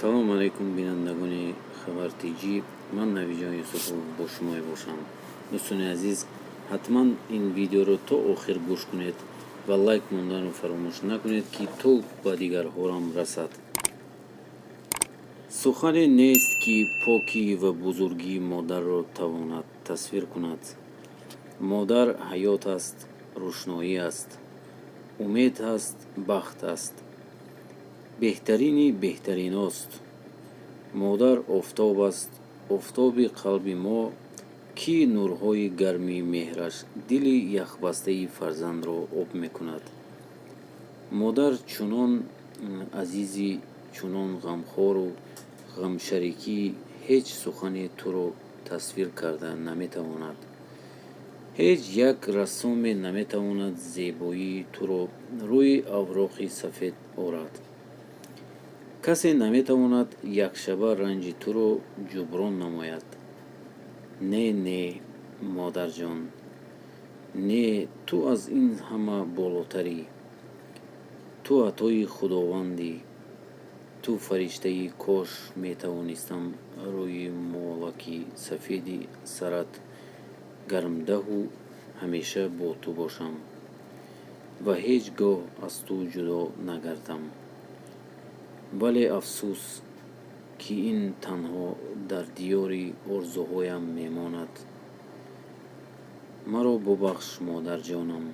салом алайкум бинандагони хабар тиҷи, ман навиҷон юсуфов бо шумо мебошам. дӯстони азиз, ҳатман ин видеоро то охир гӯш кунед ва лайк монданро фаромӯш накунед, ки то ба дигарҳорам расад. сухане нест, ки покӣ ва бузургии модарро тавонад тасвир кунад. модар ҳаёт аст, рӯшноӣ аст, умед аст, бахт аст, беҳтарини беҳтариност. модар офтоб аст, офтоби қалби мо, ки нурҳои гарми меҳраш дили яхбастаи фарзандро об мекунад. модар чунон азизи, чунон ғамхору ғамшарикӣ, ҳеҷ сухане туро тасвир карда наметавонад. ҳеҷ як рассоме наметавонад зебоии туро рӯи авроқи сафед орад. касе наметавонад якшаба ранҷи туро ҷуброн намояд. Не, модарҷон, не, ту аз ин ҳама болотарӣ. ту атои худовандӣ. ту фариштаи кош метавонистам рӯи молаки сафеди сарат гармдаҳу ҳамеша бо ту бошам ва ҳеҷ гоҳ аз ту ҷудо нагардам. вале афсӯс, ки ин танҳо дар диёри орзуҳоям мемонад. маро бубахш, модарҷонам.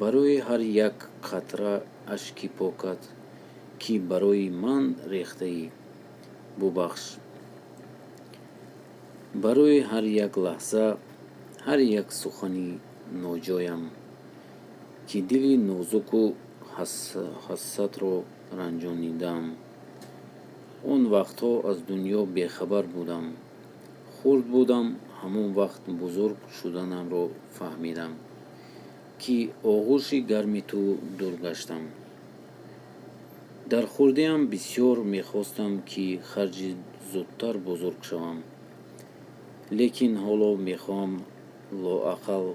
барои ҳар як қатра ашки покат, ки барои ман рехтаӣ, бубахш. барои ҳар як лаҳза, ҳар як сухани ноҷоям, ки дили нозуку ҳассасро ранҷонидам. он вақтҳо аз дунё бехабар будам, хурд будам. ҳамон вақт бузург шуданамро фаҳмидам, ки оғӯши гарми ту дур гаштам. дар хурдиам бисёр мехостам, ки харҷи зудтар бузург шавам. лекин ҳоло мехоҳам лоақал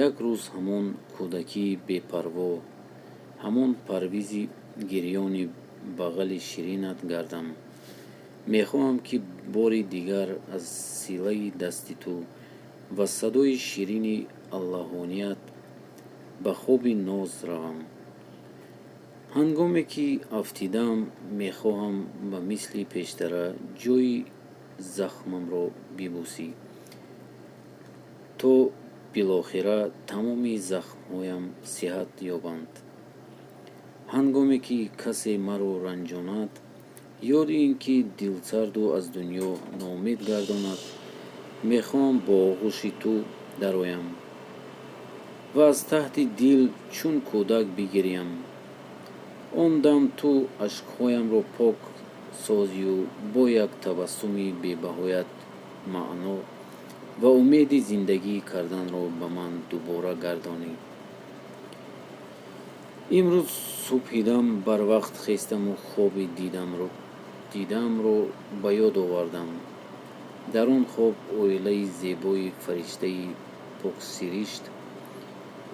як рӯз ҳамон кӯдакии бепарво, ҳамон парвизи гирёни бағали ширинат гардам. мехоҳам, ки бори дигар аз силаи дасти ту ва садои ширини аллаҳоният ба хоби ноз равам. ҳангоме ки афтидам, мехоҳам ба мисли пештара ҷои захмамро бибусӣ, то билохира тамоми захмҳоям сиҳат ёбанд. ҳангоме ки касе маро ранҷонад, ёди ин ки дилсарду аз дунё ноумед гардонад, мехоҳам бо оғӯши ту дароям ва аз таҳти дил чун кӯдак бигирям. он дам ту ашкҳоямро пок созию бо як табассуми бебаҳоят маъно ва умеди зиндагӣ карданро ба ман дубора гардонӣ. имрӯз субҳидам барвақт хестаму хоби дидамро ба ёд овардам. дар он хоб оилаи зебои фариштаи поксиришт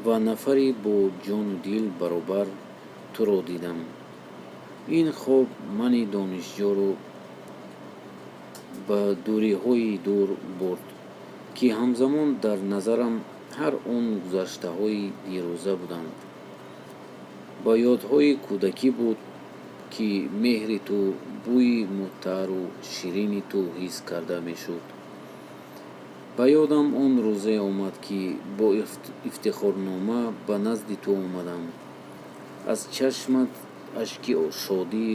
ва нафари бо ҷону дил баробар туро дидам. ин хоб мани донишҷӯро ба дуриҳои дур бурд, ки ҳамзамон дар назарам ҳар он гузаштаҳои дирӯза буданд. ба ёдҳои кӯдакӣ буд, ки меҳри ту, бӯи муттаъру ширини ту ҳис карда мешуд. ба ёдам он рӯзе омад, ки бо ифтихорнома ба назди ту омадам. аз чашмат ашки шодӣ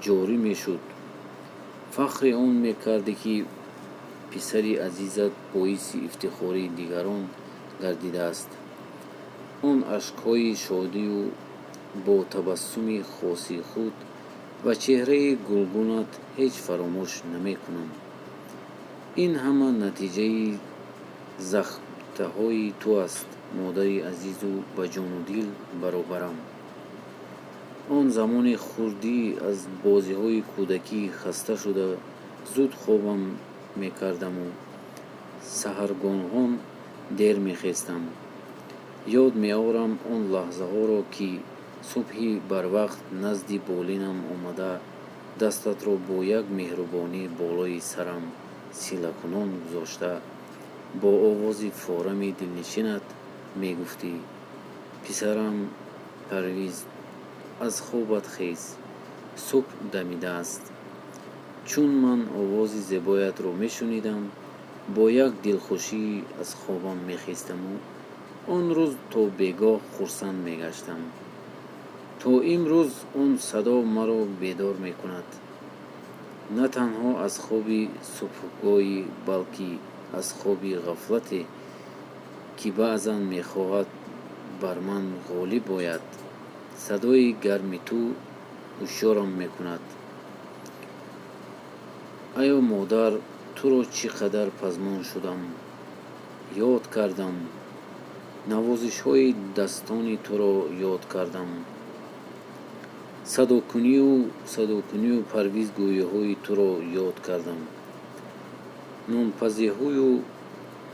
ҷорӣ мешуд. фахри он мекардӣ, ки писари азизат боиси ифтихори дигарон гардидааст. он ашкҳои шодию бо табассуми хоси худ ва чеҳраи гулгунат ҳеҷ фаромӯш намекунам. ин ҳама натиҷаи захмдиҳои ту аст, модари азизу ба ҷону дил баробарам. он замони хурдӣ аз бозиҳои кӯдакӣ хаста шуда зуд хобам мекардаму саҳаргоҳон дер мехестам. ёд меорам он лаҳзаҳоро, ки صبحی بروقت نزدی بالینم آمده دستت را با یک مهربانی بالای سرم سیله کنان گذاشته با آوازی فارمی دلنشینت می گفتی پسرم پرویز از خوابت خیز صبح دمیده است. چون من آواز زیبایت را می شنیدم با یک دلخوشی از خوابم می خیستم و آن روز تا بیگاه خرسند می گشتم. تا امروز آن صدا مرا بیدار می کند. نه تنها از خوابی صبحگاهی بلکه از خوابی غفلتی که بعضا می خواهد بر من غالب باید. صدای گرم تو هوشیارم می کند. ایا مادر تو را چقدر پزمان شدم یاد کردم نوازش های دستان تو را یاد کردم صداکنی و پرویز گویی های تو را یاد کردم نانپزی های و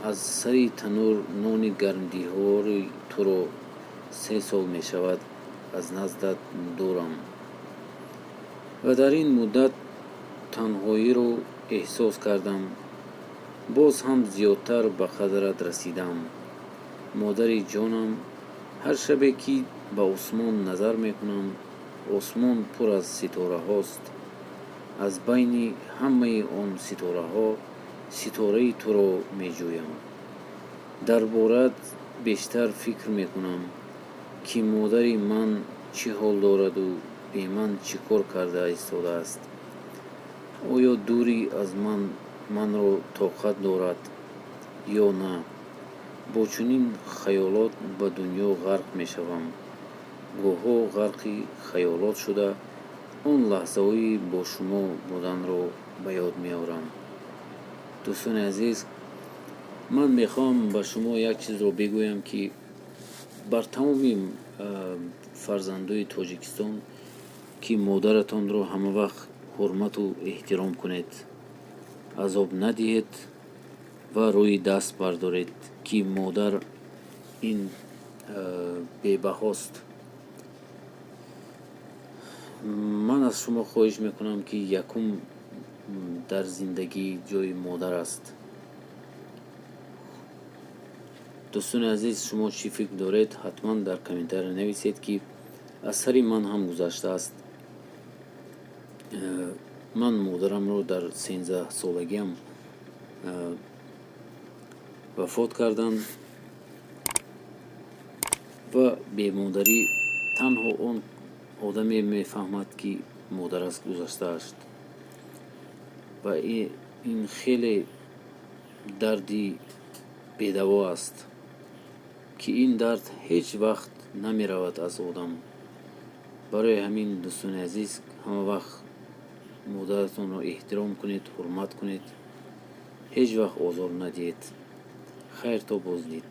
از سری تنور نان گرمدیهای تو را 3 سال می شود از نزدت دورم و در این مدت تنهایی رو احساس کردم باز هم زیادتر به قدرت رسیدم مادری جانم هر شبه که به آسمان نظر میکنم آسمان پر از ستاره هاست از بین همه آن ستاره ها ستاره تو را می جویم دربارت بیشتر فکر میکنم که مادری من چه حال دارد و به من چه کار کرده ایستاده است آیا دوری از من را طاقت دارد یا نه با چنین خیالات به دنیا غرق می شوم گاه‌ها غرقی خیالات شده آن لحظه های با شما بودن را به یاد می آورم دوستان عزیز من می خواهم به شما یک چیز را بگویم که بر تمام فرزندای تاجیکستان که مادرتان را همه وقت حرمت و احترام کنید عذاب ندهید و روی دست بردارید که مادر این بی‌بهاست من از شما خواهش میکنم که یکم در زندگی جای مادر است دوستان عزیز شما چی فکر دارید حتما در کامنتر نویسید که از سری من هم گذشته است من مادرم رو در 13 سالگیم وفات کردن و به مادری تنها اون آدمی میفهمد که مادر است گذشته است و این خیلی دردی بی‌دوا است که این درد هیچ وقت نمی رود از آدم برای همین دوستان عزیز همه وقت مادرتون رو احترام کنید حرمت کنید هیچ وقت آزار ندید خیر تا بازدید